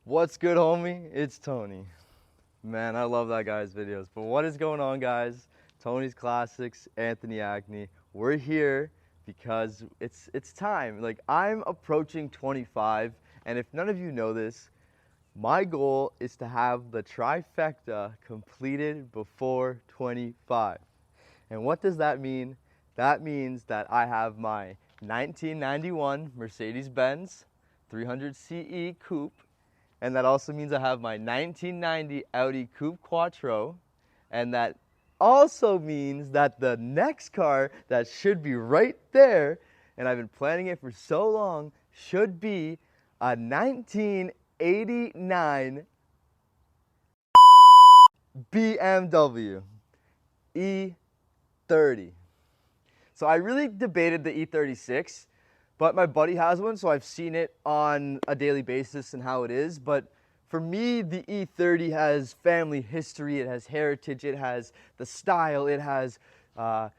What's good, homie? It's Tony. Man, I love that guy's videos. But what is going on, guys? Tony's Classics, Anthony Acne. We're here because it's time. Like, I'm approaching 25, and if none of you know this, my goal is to have the trifecta completed before 25. And what does that mean? That means that I have my 1991 Mercedes-Benz 300 CE Coupe, and that also means I have my 1990 Audi Coupe Quattro, and that also means that the next car that should be right there, and I've been planning it for so long, should be a 1989 BMW E30. So I really debated the E36, but my buddy has one, so I've seen it on a daily basis and how it is. But for me, the E30 has family history, it has heritage, it has the style, it has, I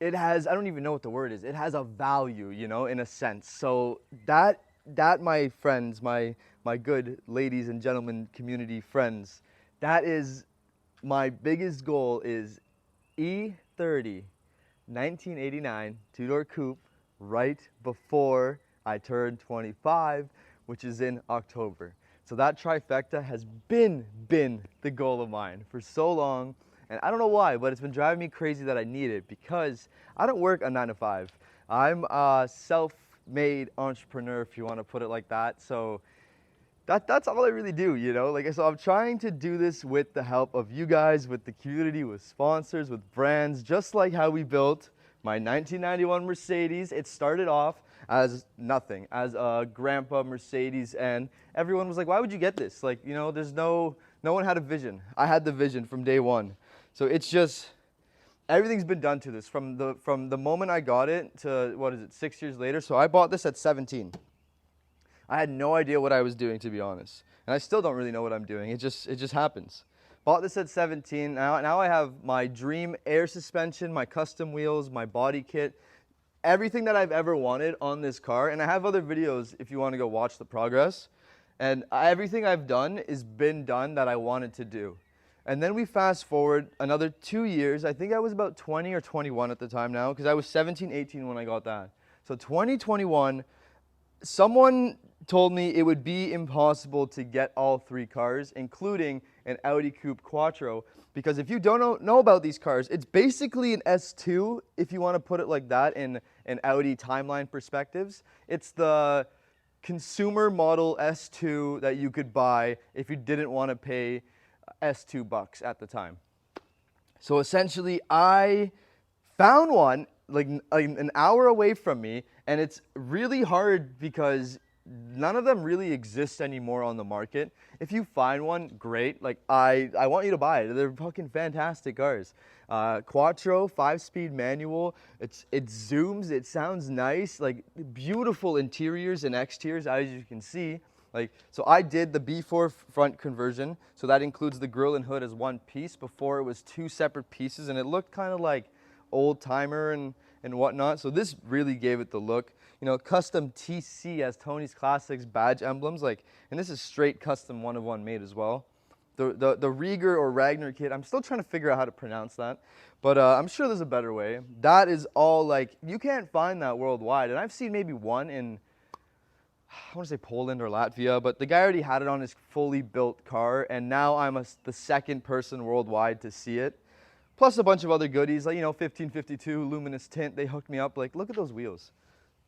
don't even know what the word is. It has a value, you know, in a sense. So that my friends, my good ladies and gentlemen community friends, that is my biggest goal is E30, 1989, two-door coupe, right before I turn 25, which is in October. So that trifecta has been the goal of mine for so long, and I don't know why, but it's been driving me crazy that I need it because I don't work a 9 to 5. I'm a self-made entrepreneur, if you want to put it like that. So that's all I really do, you know? So I'm trying to do this with the help of you guys, with the community, with sponsors, with brands, just like how we built my 1991 Mercedes. It started off as nothing, as a grandpa Mercedes, and everyone was like, why would you get this? Like, you know, there's no one had a vision. I had the vision from day one. So it's just, everything's been done to this from the moment I got it to, 6 years later. So I bought this at 17. I had no idea what I was doing, to be honest. And I still don't really know what I'm doing. It just happens. Bought this at 17. Now I have my dream air suspension, my custom wheels, my body kit, everything that I've ever wanted on this car. And I have other videos if you want to go watch the progress. And everything I've done is been done that I wanted to do. And then we fast forward another 2 years. I think I was about 20 or 21 at the time now, because I was 17, 18 when I got that. So 2021, someone told me it would be impossible to get all three cars, including an Audi Coupe Quattro, because if you don't know about these cars, it's basically an S2, if you want to put it like that in an Audi timeline perspectives. It's the consumer model S2 that you could buy if you didn't want to pay S2 bucks at the time. So essentially, I found one like an hour away from me, and it's really hard because none of them really exist anymore on the market. If you find one, great. Like, I want you to buy it. They're fucking fantastic cars. Quattro, 5-speed manual. It zooms. It sounds nice. Like, beautiful interiors and exteriors, as you can see. Like, so I did the B4 front conversion. So that includes the grille and hood as one piece. Before it was two separate pieces, and it looked kind of like old timer and whatnot. So this really gave it the look. You know, custom TC as Tony's Classics badge emblems, like, and this is straight custom one of one made as well. The Rieger or Ragnar kit, I'm still trying to figure out how to pronounce that, but I'm sure there's a better way. That is all, like, you can't find that worldwide, and I've seen maybe one in, I want to say Poland or Latvia, but the guy already had it on his fully built car, and now I'm the second person worldwide to see it. Plus a bunch of other goodies, like, you know, 1552 luminous tint. They hooked me up. Like, look at those wheels.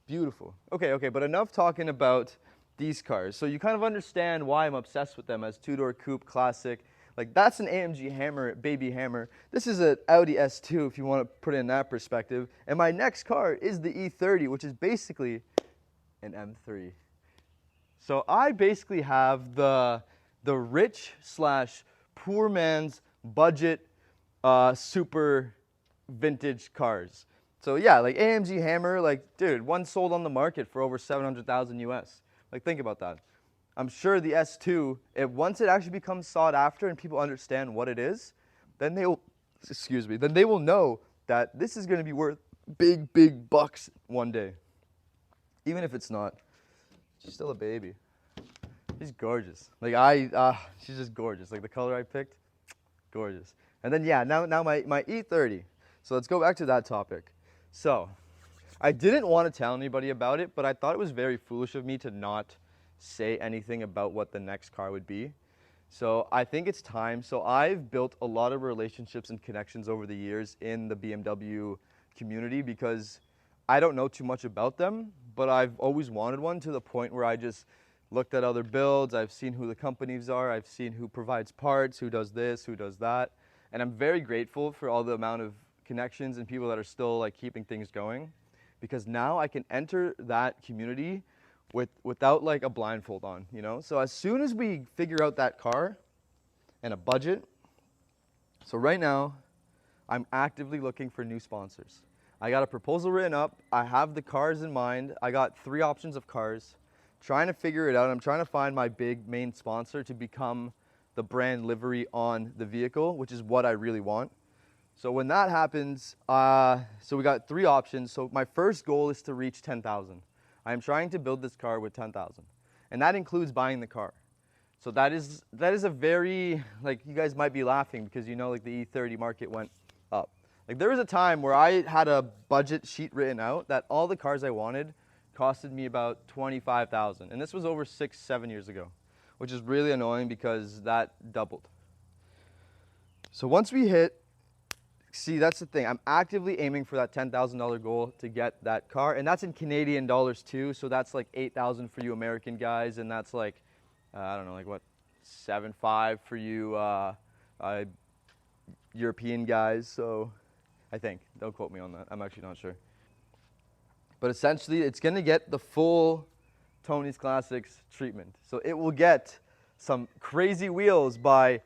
Beautiful. Okay, but enough talking about these cars. So you kind of understand why I'm obsessed with them as two-door coupe classic. Like, that's an AMG Hammer, baby Hammer. This is an Audi S2 if you want to put it in that perspective. And my next car is the E30, which is basically an M3. So I basically have the rich / poor man's budget super vintage cars. So yeah, like AMG Hammer, like, dude, one sold on the market for over 700,000 US. Like, think about that. I'm sure the S2, once it actually becomes sought after and people understand what it is, then they will, then they will know that this is going to be worth big bucks one day. Even if it's not, she's still a baby. She's gorgeous. Like she's just gorgeous. Like the color I picked, gorgeous. And then yeah, now my E30. So let's go back to that topic. So I didn't want to tell anybody about it, but I thought it was very foolish of me to not say anything about what the next car would be. So I think it's time. So I've built a lot of relationships and connections over the years in the BMW community because I don't know too much about them, but I've always wanted one, to the point where I just looked at other builds. I've seen who the companies are. I've seen who provides parts, who does this, who does that. And I'm very grateful for all the amount of connections and people that are still like keeping things going, because now I can enter that community without like a blindfold on, you know? So as soon as we figure out that car and a budget, so right now I'm actively looking for new sponsors. I got a proposal written up. I have the cars in mind. I got 3 options of cars, trying to figure it out. I'm trying to find my big main sponsor to become the brand livery on the vehicle, which is what I really want. So when that happens, so we got 3 options. So my first goal is to reach 10,000. I am trying to build this car with 10,000, and that includes buying the car. So that is a very, like, you guys might be laughing because you know, like, the E30 market went up. Like, there was a time where I had a budget sheet written out that all the cars I wanted costed me about 25,000, and this was over 6-7 years ago, which is really annoying because that doubled. So once we hit, see, that's the thing. I'm actively aiming for that $10,000 goal to get that car, and that's in Canadian dollars too. So that's like 8,000 for you American guys, and that's like, I don't know, like what, 7.5 for you European guys. So I think, don't quote me on that. I'm actually not sure. But essentially, it's gonna get the full Tony's Classics treatment. So it will get some crazy wheels by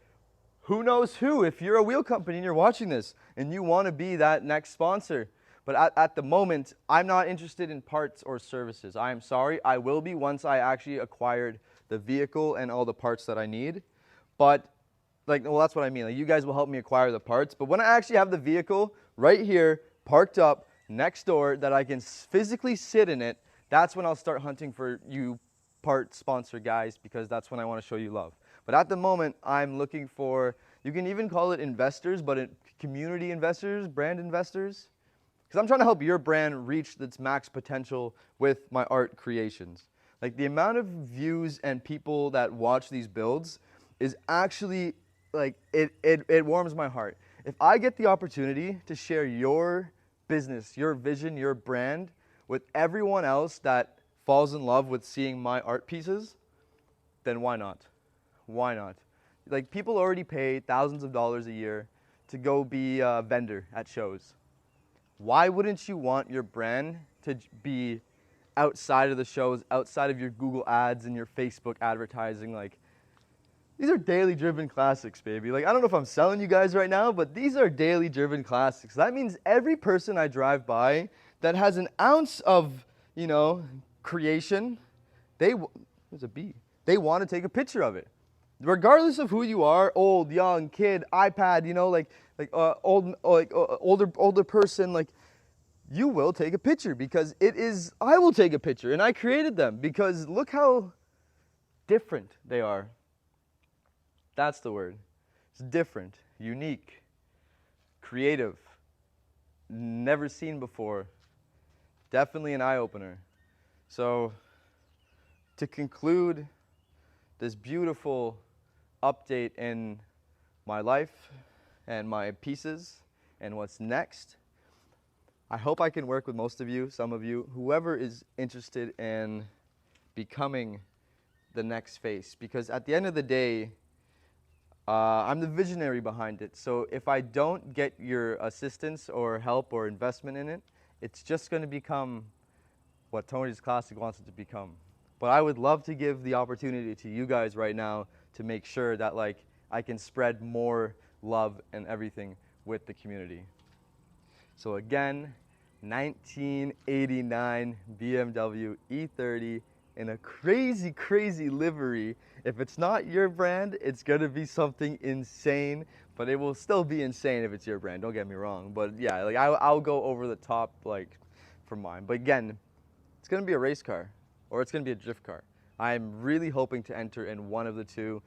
who knows who. If you're a wheel company and you're watching this and you want to be that next sponsor, but at the moment, I'm not interested in parts or services. I am sorry. I will be once I actually acquired the vehicle and all the parts that I need. But like, well, that's what I mean. Like, you guys will help me acquire the parts. But when I actually have the vehicle right here, parked up next door, that I can physically sit in it, that's when I'll start hunting for you part sponsor guys, because that's when I want to show you love. But at the moment, I'm looking for, you can even call it investors, but community investors, brand investors. Because I'm trying to help your brand reach its max potential with my art creations. Like, the amount of views and people that watch these builds is actually, like, it warms my heart. If I get the opportunity to share your business, your vision, your brand with everyone else that falls in love with seeing my art pieces, then why not? Why not? Like, people already pay thousands of dollars a year to go be a vendor at shows. Why wouldn't you want your brand to be outside of the shows, outside of your Google ads and your Facebook advertising? Like, these are daily driven classics, baby. Like, I don't know if I'm selling you guys right now, but these are daily driven classics. That means every person I drive by that has an ounce of, you know, creation, there's a B. They want to take a picture of it. Regardless of who you are, old, young, kid, iPad, you know, older person, like, you will take a picture because I will take a picture, and I created them because look how different they are. That's the word. It's different, unique, creative, never seen before. Definitely an eye-opener. So, to conclude this beautiful update in my life and my pieces and what's next, I hope I can work with most of you, some of you, whoever is interested in becoming the next face. Because at the end of the day, I'm the visionary behind it. So if I don't get your assistance or help or investment in it, it's just going to become what Tony's Classic wants it to become. But I would love to give the opportunity to you guys right now to make sure that, like, I can spread more love and everything with the community. So again, 1989 BMW E30 in a crazy, crazy livery. If it's not your brand, it's gonna be something insane, but it will still be insane if it's your brand, don't get me wrong. But yeah, like, I'll go over the top, like, for mine. But again, it's gonna be a race car, or it's gonna be a drift car. I'm really hoping to enter in one of the two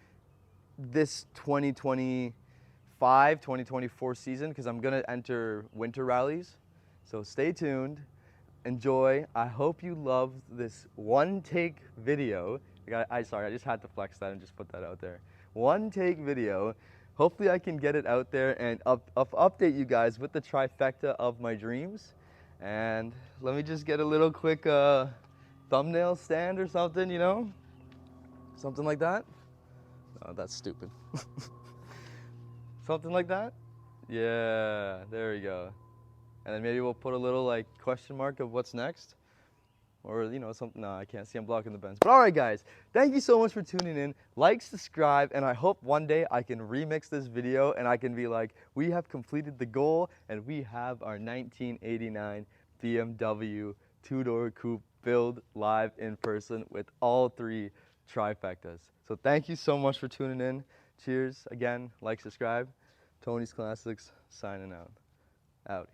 this 2025, 2024 season, because I'm gonna enter winter rallies. So stay tuned, enjoy. I hope you love this one take video. Sorry, I just had to flex that and just put that out there. One take video. Hopefully I can get it out there and update you guys with the trifecta of my dreams. And let me just get a little quick thumbnail stand or something, you know? Something like that. Oh, that's stupid. Something like that? Yeah, there we go. And then maybe we'll put a little like question mark of what's next. Or, you know, something. No, I can't see, I'm blocking the bends. But all right, guys, thank you so much for tuning in. Like, subscribe, and I hope one day I can remix this video and I can be like, we have completed the goal and we have our 1989 BMW two-door coupe build live in person with all three trifectas. So thank you so much for tuning in. Cheers. Again, like, subscribe. Tony's Classics signing out. Out.